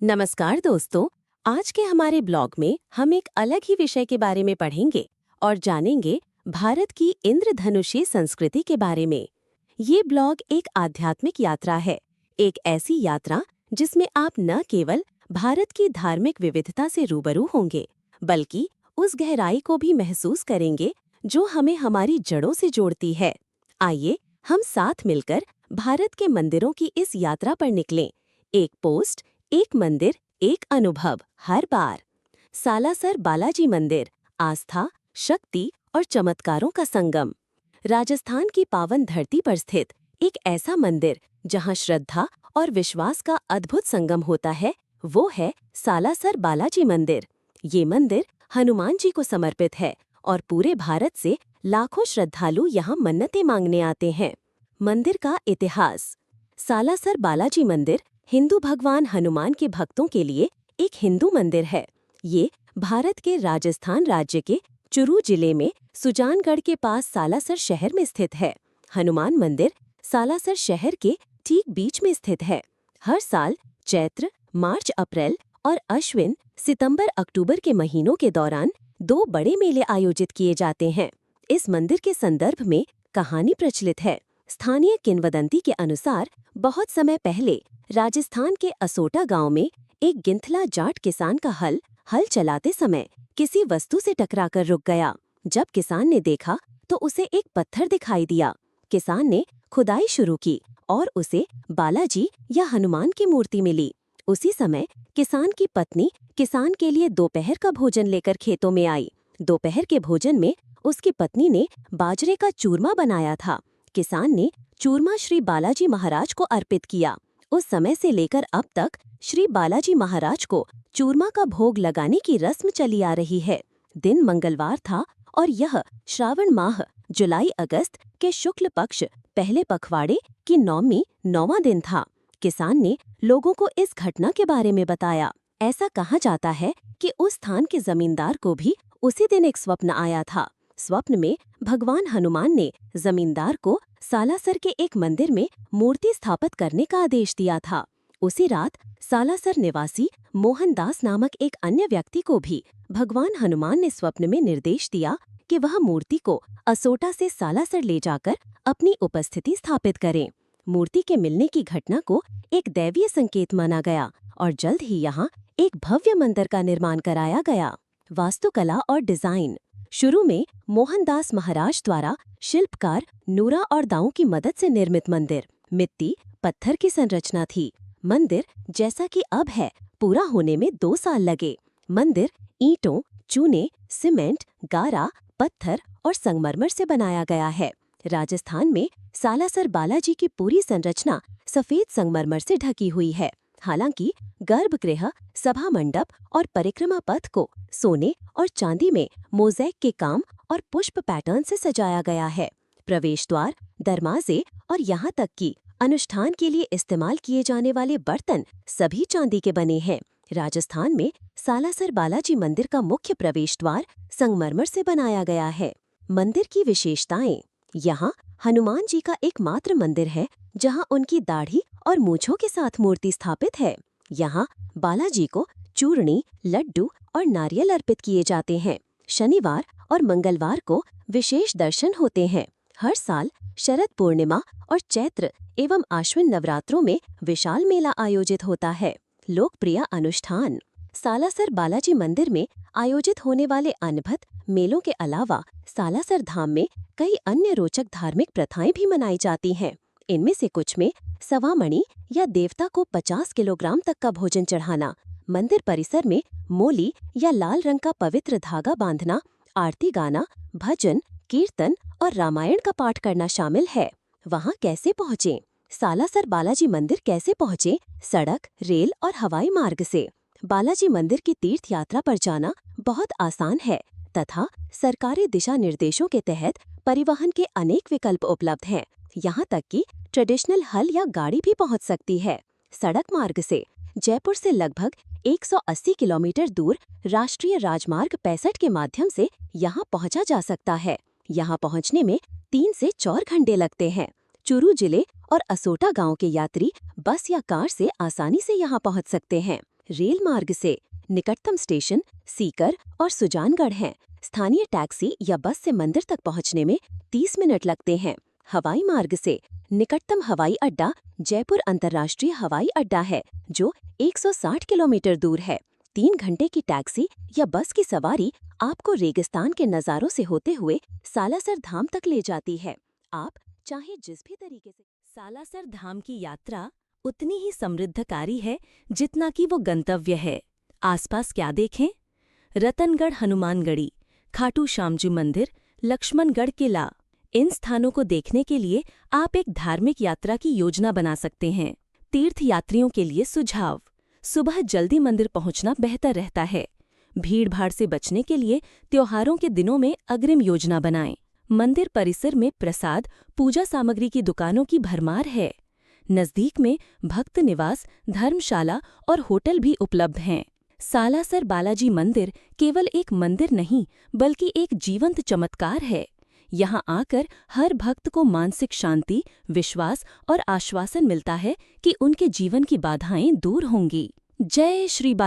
नमस्कार दोस्तों। आज के हमारे ब्लॉग में हम एक अलग ही विषय के बारे में पढ़ेंगे और जानेंगे भारत की इंद्रधनुषी संस्कृति के बारे में। ये ब्लॉग एक आध्यात्मिक यात्रा है, एक ऐसी यात्रा जिसमें आप न केवल भारत की धार्मिक विविधता से रूबरू होंगे, बल्कि उस गहराई को भी महसूस करेंगे जो हमें हमारी जड़ों से जोड़ती है। आइए हम साथ मिलकर भारत के मंदिरों की इस यात्रा पर निकलें। एक पोस्ट, एक मंदिर, एक अनुभव हर बार। सालासर बालाजी मंदिर, आस्था, शक्ति और चमत्कारों का संगम। राजस्थान की पावन धरती पर स्थित एक ऐसा मंदिर जहां श्रद्धा और विश्वास का अद्भुत संगम होता है, वो है सालासर बालाजी मंदिर। ये मंदिर हनुमान जी को समर्पित है और पूरे भारत से लाखों श्रद्धालु यहाँ मन्नतें मांगने आते हैं। मंदिर का इतिहास। सालासर बालाजी मंदिर हिंदू भगवान हनुमान के भक्तों के लिए एक हिंदू मंदिर है। ये भारत के राजस्थान राज्य के चुरू जिले में सुजानगढ़ के पास सालासर शहर में स्थित है। हनुमान मंदिर सालासर शहर के ठीक बीच में स्थित है। हर साल चैत्र, मार्च, अप्रैल और अश्विन, सितंबर, अक्टूबर के महीनों के दौरान 2 बड़े मेले आयोजित किए जाते हैं। इस मंदिर के संदर्भ में कहानी प्रचलित है। स्थानीय किंवदंती के अनुसार बहुत समय पहले राजस्थान के असोटा गांव में एक गिंथला जाट किसान का हल चलाते समय किसी वस्तु से टकराकर रुक गया। जब किसान ने देखा तो उसे एक पत्थर दिखाई दिया। किसान ने खुदाई शुरू की और उसे बालाजी या हनुमान की मूर्ति मिली। उसी समय किसान की पत्नी किसान के लिए दोपहर का भोजन लेकर खेतों में आई। दोपहर के भोजन में उसकी पत्नी ने बाजरे का चूरमा बनाया था। किसान ने चूरमा श्री बालाजी महाराज को अर्पित किया। उस समय से लेकर अब तक श्री बालाजी महाराज को चूरमा का भोग लगाने की रस्म चली आ रही है। दिन मंगलवार था और यह श्रावण माह जुलाई-अगस्त के शुक्ल पक्ष पहले पखवाड़े की नौमी 9वां दिन था। किसान ने लोगों को इस घटना के बारे में बताया। ऐसा कहा जाता है कि उस स्थान के जमींदार को भी उसी दिन एक स्वप्न आया था। स्वप्न में भगवान हनुमान ने जमींदार को सालासर के एक मंदिर में मूर्ति स्थापित करने का आदेश दिया था। उसी रात सालासर निवासी मोहनदास नामक एक अन्य व्यक्ति को भी भगवान हनुमान ने स्वप्न में निर्देश दिया कि वह मूर्ति को असोटा से सालासर ले जाकर अपनी उपस्थिति स्थापित करें। मूर्ति के मिलने की घटना को एक दैवीय संकेत माना गया और जल्द ही यहाँ एक भव्य मंदिर का निर्माण कराया गया। वास्तुकला और डिजाइन। शुरू में मोहनदास महाराज द्वारा शिल्पकार नूरा और दाऊ की मदद से निर्मित मंदिर मिट्टी पत्थर की संरचना थी। मंदिर जैसा कि अब है पूरा होने में 2 साल लगे। मंदिर ईंटों, चूने, सीमेंट, गारा, पत्थर और संगमरमर से बनाया गया है। राजस्थान में सालासर बालाजी की पूरी संरचना सफेद संगमरमर से ढकी हुई है। हालांकि गर्भगृह, सभा मंडप और परिक्रमा पथ को सोने और चांदी में मोज़ेक के काम और पुष्प पैटर्न से सजाया गया है। प्रवेश द्वार, दरवाजे और यहाँ तक कि अनुष्ठान के लिए इस्तेमाल किए जाने वाले बर्तन सभी चांदी के बने हैं। राजस्थान में सालासर बालाजी मंदिर का मुख्य प्रवेश द्वार संगमरमर से बनाया गया है। मंदिर की विशेषताएं। यहाँ हनुमान जी का एकमात्र मंदिर है जहाँ उनकी दाढ़ी और मूंछों के साथ मूर्ति स्थापित है। यहाँ बालाजी को चूरनी, लड्डू और नारियल अर्पित किए जाते हैं। शनिवार और मंगलवार को विशेष दर्शन होते हैं। हर साल शरद पूर्णिमा और चैत्र एवं आश्विन नवरात्रों में विशाल मेला आयोजित होता है। लोकप्रिय अनुष्ठान। सालासर बालाजी मंदिर में आयोजित होने वाले अनबत मेलों के अलावा सालासर धाम में कई अन्य रोचक धार्मिक प्रथाएं भी मनाई जाती हैं। इनमें से कुछ में सवामणि या देवता को 50 किलोग्राम तक का भोजन चढ़ाना, मंदिर परिसर में मोली या लाल रंग का पवित्र धागा बांधना, आरती गाना, भजन, कीर्तन और रामायण का पाठ करना शामिल है। वहाँ कैसे पहुँचें? सालासर बालाजी मंदिर कैसे पहुँचें? सड़क, रेल और हवाई मार्ग से। बालाजी मंदिर की तीर्थ यात्रा पर जाना बहुत आसान है तथा सरकारी दिशा निर्देशों के तहत परिवहन के अनेक विकल्प उपलब्ध हैं। यहाँ तक कि ट्रेडिशनल हल या गाड़ी भी पहुँच सकती है। सड़क मार्ग से जयपुर से लगभग 180 किलोमीटर दूर राष्ट्रीय राजमार्ग 65 के माध्यम से यहाँ पहुँचा जा सकता है। यहाँ पहुँचने में 3 से 4 घंटे लगते हैं। चुरू जिले और असोटा गांव के यात्री बस या कार से आसानी से यहाँ पहुँच सकते हैं। रेल मार्ग से निकटतम स्टेशन सीकर और सुजानगढ़ हैं। स्थानीय टैक्सी या बस से मंदिर तक पहुंचने में 30 मिनट लगते हैं। हवाई मार्ग से निकटतम हवाई अड्डा जयपुर अंतर्राष्ट्रीय हवाई अड्डा है, जो 160 किलोमीटर दूर है। 3 घंटे की टैक्सी या बस की सवारी आपको रेगिस्तान के नज़ारों से होते हुए सालासर धाम तक ले जाती है। आप चाहे जिस भी तरीके से सालासर धाम की यात्रा उतनी ही समृद्धकारी है जितना कि वो गंतव्य है। आसपास क्या देखें? रतनगढ़ हनुमानगढ़ी, खाटू श्यामजी मंदिर, लक्ष्मणगढ़ किला। इन स्थानों को देखने के लिए आप एक धार्मिक यात्रा की योजना बना सकते हैं। तीर्थ यात्रियों के लिए सुझाव: सुबह जल्दी मंदिर पहुंचना बेहतर रहता है। भीड़-भाड़ से बचने के लिए त्योहारों के दिनों में अग्रिम योजना बनाएं। मंदिर परिसर में प्रसाद, पूजा सामग्री की दुकानों की भरमार है। नजदीक में भक्त निवास, धर्मशाला और होटल भी उपलब्ध हैं। सालासर बालाजी मंदिर केवल एक मंदिर नहीं, बल्कि एक जीवंत चमत्कार है। यहाँ आकर हर भक्त को मानसिक शांति, विश्वास और आश्वासन मिलता है कि उनके जीवन की बाधाएं दूर होंगी। जय श्री बाला।